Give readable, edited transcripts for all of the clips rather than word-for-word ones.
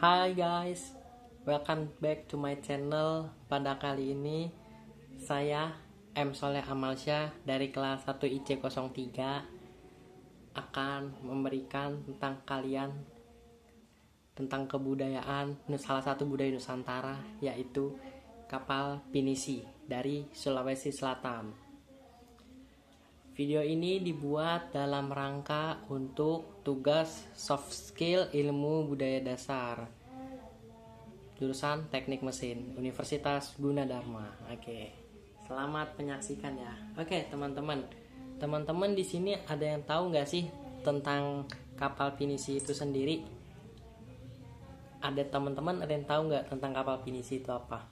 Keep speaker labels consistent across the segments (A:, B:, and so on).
A: Hai guys, welcome back to my channel. Pada kali ini saya M. Soleh Amalsyah dari kelas 1 IC03 akan memberikan tentang kalian tentang kebudayaan salah satu budaya Nusantara, yaitu kapal pinisi dari Sulawesi Selatan. Video ini dibuat dalam rangka untuk tugas soft skill ilmu budaya dasar jurusan Teknik Mesin Universitas Gunadarma. Oke, selamat menyaksikan ya. Oke, teman-teman di sini ada yang tahu nggak sih tentang kapal pinisi itu sendiri? Ada teman-teman ada yang tahu nggak tentang kapal pinisi itu apa?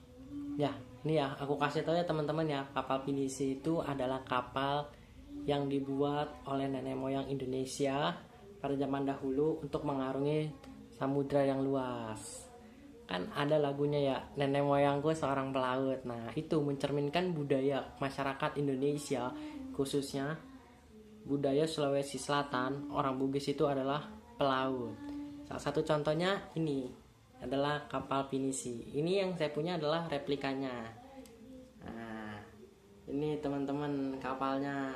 A: Ya, ini ya aku kasih tahu ya teman-teman ya. Kapal pinisi itu adalah kapal yang dibuat oleh nenek moyang Indonesia pada zaman dahulu untuk mengarungi samudra yang luas. Kan ada lagunya ya, nenek moyangku seorang pelaut. Nah, itu mencerminkan budaya masyarakat Indonesia, khususnya budaya Sulawesi Selatan. Orang Bugis itu adalah pelaut. Salah satu contohnya ini adalah kapal pinisi. Ini yang saya punya adalah replikanya. Nah, ini teman-teman kapalnya.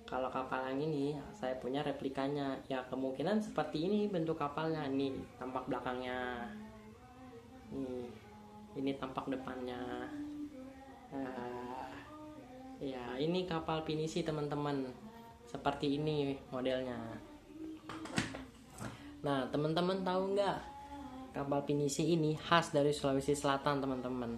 A: Kalau kapal yang ini saya punya replikanya, ya kemungkinan seperti ini bentuk kapalnya. Ini tampak belakangnya, ini tampak depannya. Nah, ya ini kapal pinisi teman-teman, seperti ini modelnya. Nah, teman-teman tahu nggak, kapal pinisi ini khas dari Sulawesi Selatan teman-teman.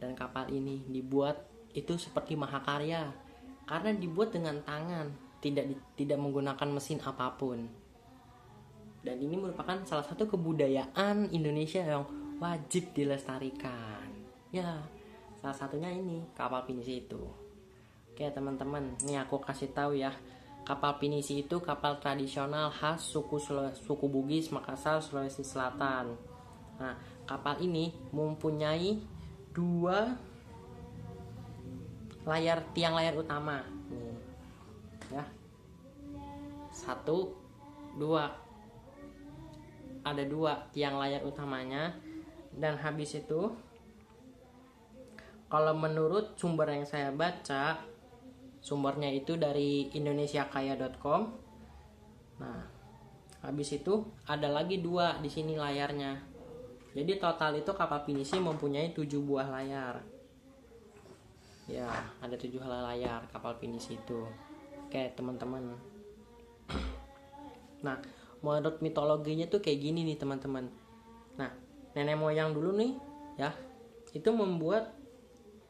A: Dan kapal ini dibuat itu seperti mahakarya karena dibuat dengan tangan, tidak menggunakan mesin apapun. Dan ini merupakan salah satu kebudayaan Indonesia yang wajib dilestarikan. Ya, salah satunya ini kapal pinisi itu. Oke teman-teman, ini aku kasih tahu ya. Kapal pinisi itu kapal tradisional khas suku Bugis Makassar, Sulawesi Selatan. Nah, kapal ini mempunyai dua tiang layar utama nih ya, 1, 2, ada 2 tiang layar utamanya. Dan habis itu kalau menurut sumber yang saya baca, sumbernya itu dari indonesiakaya.com. Nah, habis itu ada lagi 2 di sini layarnya. Jadi total itu kapal pinisi mempunyai 7 buah layar. Ya, ada 7 layar kapal pinisi itu. Oke teman-teman. Nah, menurut mitologinya tuh kayak gini nih teman-teman. Nah, nenek moyang dulu nih ya, itu membuat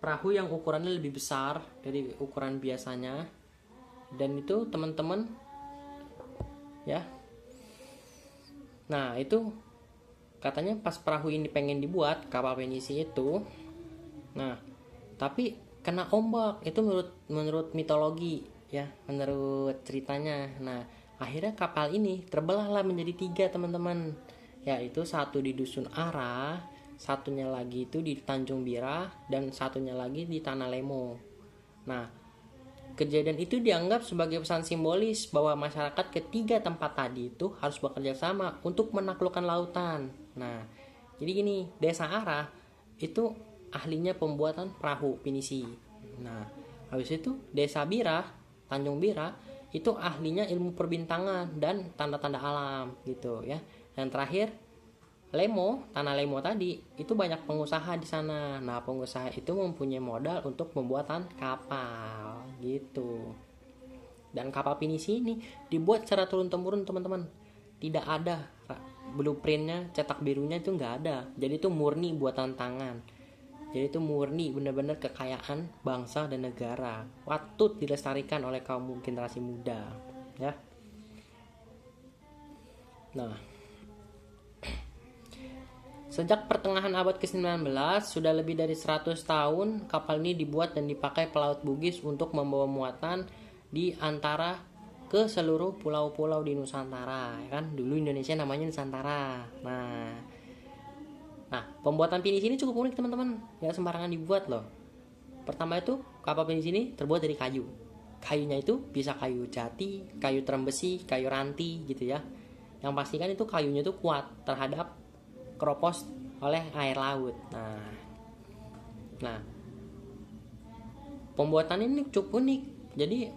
A: perahu yang ukurannya lebih besar dari ukuran biasanya. Dan itu teman-teman ya, nah itu katanya pas perahu ini pengen dibuat kapal pinisi itu, nah tapi kena ombak. Itu menurut mitologi ya, menurut ceritanya. Nah, akhirnya kapal ini terbelahlah menjadi 3 teman-teman, yaitu satu di Dusun Ara, satunya lagi itu di Tanjung Bira, dan satunya lagi di Tanah Lemo. Nah, kejadian itu dianggap sebagai pesan simbolis bahwa masyarakat ketiga tempat tadi itu harus bekerja sama untuk menaklukkan lautan. Nah, jadi gini, Desa Ara itu ahlinya pembuatan perahu pinisi. Nah, habis itu Desa Bira, Tanjung Bira itu ahlinya ilmu perbintangan dan tanda-tanda alam gitu ya. Dan terakhir Lemo, Tanah Lemo tadi itu banyak pengusaha di sana. Nah, pengusaha itu mempunyai modal untuk pembuatan kapal gitu. Dan kapal pinisi ini dibuat secara turun-temurun teman-teman. Tidak ada blueprintnya, cetak birunya itu nggak ada. Jadi itu murni buatan tangan. Jadi itu murni benar-benar kekayaan bangsa dan negara. Patut dilestarikan oleh kaum generasi muda ya. Nah, sejak pertengahan abad ke-19, sudah lebih dari 100 tahun kapal ini dibuat dan dipakai pelaut Bugis untuk membawa muatan di antara ke seluruh pulau-pulau di Nusantara ya kan. Dulu Indonesia namanya Nusantara. Nah, pembuatan pinisi ini cukup unik teman-teman, nggak sembarangan dibuat loh. Pertama itu kapal pinisi ini terbuat dari kayu. Kayunya itu bisa kayu jati, kayu terembesi, kayu ranti gitu ya. Yang pastikan itu kayunya itu kuat terhadap keropos oleh air laut. Nah, pembuatan ini cukup unik. Jadi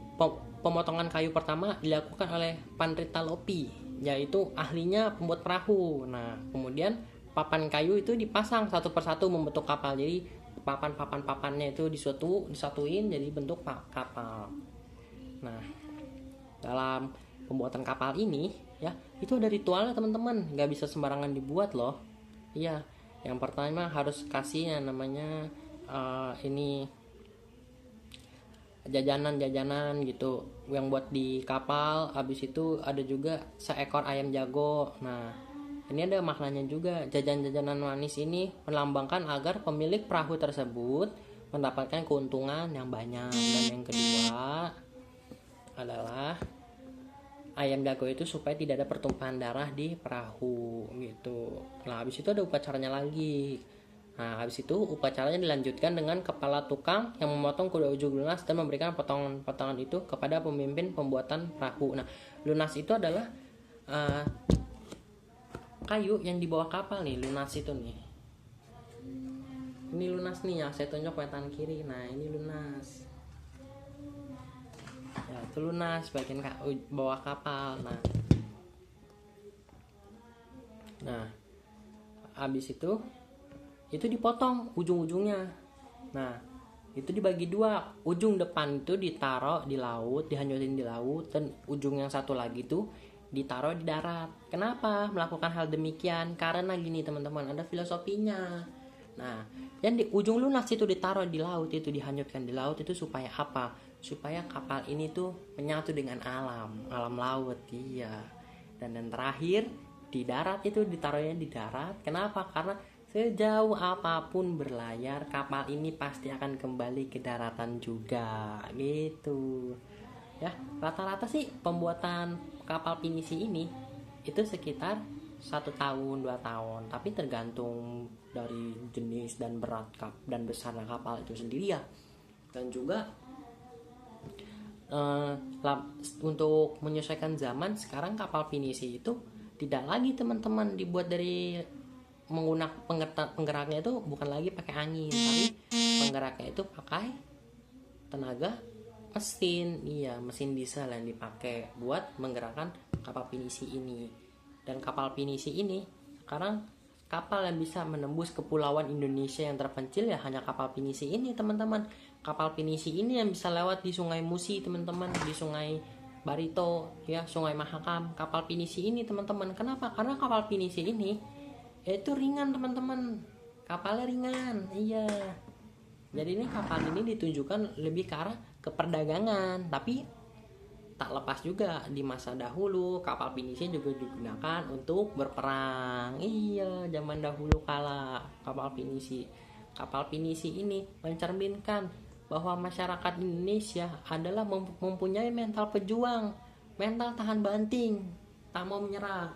A: pemotongan kayu pertama dilakukan oleh Pandrita Lopi, yaitu ahlinya pembuat perahu. Nah, kemudian papan kayu itu dipasang satu persatu membentuk kapal. Jadi papannya itu disatuin jadi bentuk kapal. Nah, dalam pembuatan kapal ini ya, itu ada ritualnya teman-teman, nggak bisa sembarangan dibuat loh. Iya, yang pertama harus kasih yang namanya ini jajanan gitu yang buat di kapal. Habis itu ada juga seekor ayam jago. Nah, ini ada maknanya juga. Jajanan manis ini melambangkan agar pemilik perahu tersebut mendapatkan keuntungan yang banyak. Dan yang kedua adalah ayam jago itu supaya tidak ada pertumpahan darah di perahu gitu. Nah, habis itu ada upacaranya lagi. Nah, habis itu upacaranya dilanjutkan dengan kepala tukang yang memotong kuda ujung lunas dan memberikan potongan-potongan itu kepada pemimpin pembuatan perahu. Nah, lunas itu adalah kayu yang dibawa kapal nih. Lunas itu nih. Ini lunas nih yang saya tunjuk tangan kiri. Nah, ini lunas. Ya, itu lunas bagian bawah kapal. Nah, habis itu dipotong ujung-ujungnya. Nah, itu dibagi dua. Ujung depan itu ditaruh di laut, dihanyutin di laut, dan ujung yang satu lagi itu ditaruh di darat. Kenapa melakukan hal demikian? Karena gini teman-teman, ada filosofinya. Nah, yang di ujung lunas itu ditaruh di laut, itu dihanyutkan di laut, itu supaya apa? Supaya kapal ini tuh menyatu dengan alam laut. Iya. Dan yang terakhir di darat itu ditaruhnya di darat. Kenapa? Karena sejauh apapun berlayar, kapal ini pasti akan kembali ke daratan juga gitu. Ya, rata-rata sih pembuatan kapal pinisi ini itu sekitar 1 tahun 2 tahun, tapi tergantung dari jenis dan berat dan besarnya kapal itu sendiri ya. Dan juga untuk menyesuaikan zaman, sekarang kapal pinisi itu tidak lagi teman-teman dibuat dari menggunakan penggeraknya itu bukan lagi pakai angin, tapi penggeraknya itu pakai tenaga mesin. Iya, mesin diesel yang dipakai buat menggerakkan kapal pinisi ini. Dan kapal pinisi ini sekarang kapal yang bisa menembus kepulauan Indonesia yang terpencil ya hanya kapal pinisi ini teman-teman. Kapal pinisi ini yang bisa lewat di Sungai Musi teman-teman, di Sungai Barito ya, Sungai Mahakam. Kapal pinisi ini teman-teman, kenapa? Karena kapal pinisi ini itu ringan teman-teman, kapalnya ringan. Iya, jadi ini kapal ini ditunjukkan lebih ke arah ke perdagangan, tapi tak lepas juga di masa dahulu kapal pinisi juga digunakan untuk berperang. Iya, zaman dahulu kala kapal pinisi ini mencerminkan bahwa masyarakat Indonesia adalah mempunyai mental pejuang, mental tahan banting, tak mau menyerah.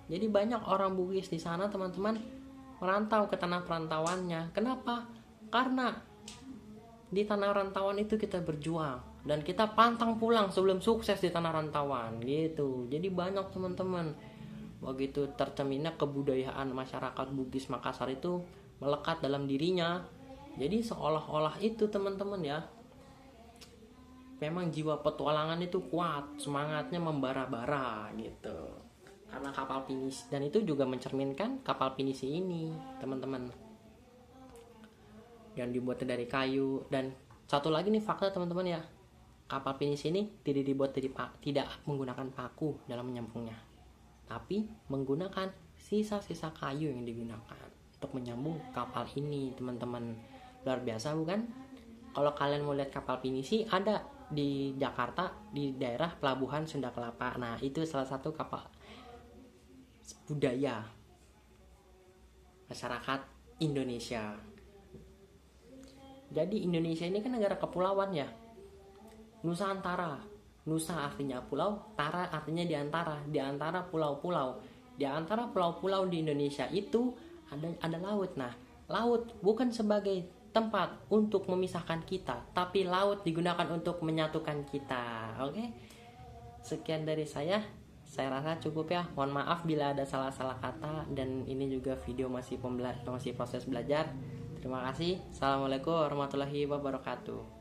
A: Jadi banyak orang Bugis di sana teman-teman merantau ke tanah perantauannya. Kenapa? Karena di tanah rantauan itu kita berjuang dan kita pantang pulang sebelum sukses di tanah rantauan gitu. Jadi banyak teman-teman begitu tercerminnya kebudayaan masyarakat Bugis Makassar itu melekat dalam dirinya. Jadi seolah-olah itu teman-teman ya, memang jiwa petualangan itu kuat, semangatnya membara-bara gitu. Karena kapal pinisi, dan itu juga mencerminkan kapal pinisi ini teman-teman yang dibuat dari kayu. Dan satu lagi nih fakta teman-teman ya, kapal pinisi ini tidak menggunakan paku dalam menyambungnya, tapi menggunakan sisa-sisa kayu yang digunakan untuk menyambung kapal ini teman-teman. Luar biasa bukan? Kalau kalian mau lihat kapal pinisi, ada di Jakarta di daerah Pelabuhan Sunda Kelapa. Nah, itu salah satu kapal budaya masyarakat Indonesia. Jadi Indonesia ini kan negara kepulauan ya, Nusantara. Nusa artinya pulau, Tara artinya di antara pulau-pulau. Di antara pulau-pulau di Indonesia itu ada laut. Nah, laut bukan sebagai tempat untuk memisahkan kita, tapi laut digunakan untuk menyatukan kita. Oke? Sekian dari saya. saya rasa cukup ya. Mohon maaf bila ada salah-salah kata, dan ini juga video masih proses belajar. Terima kasih. Assalamualaikum warahmatullahi wabarakatuh.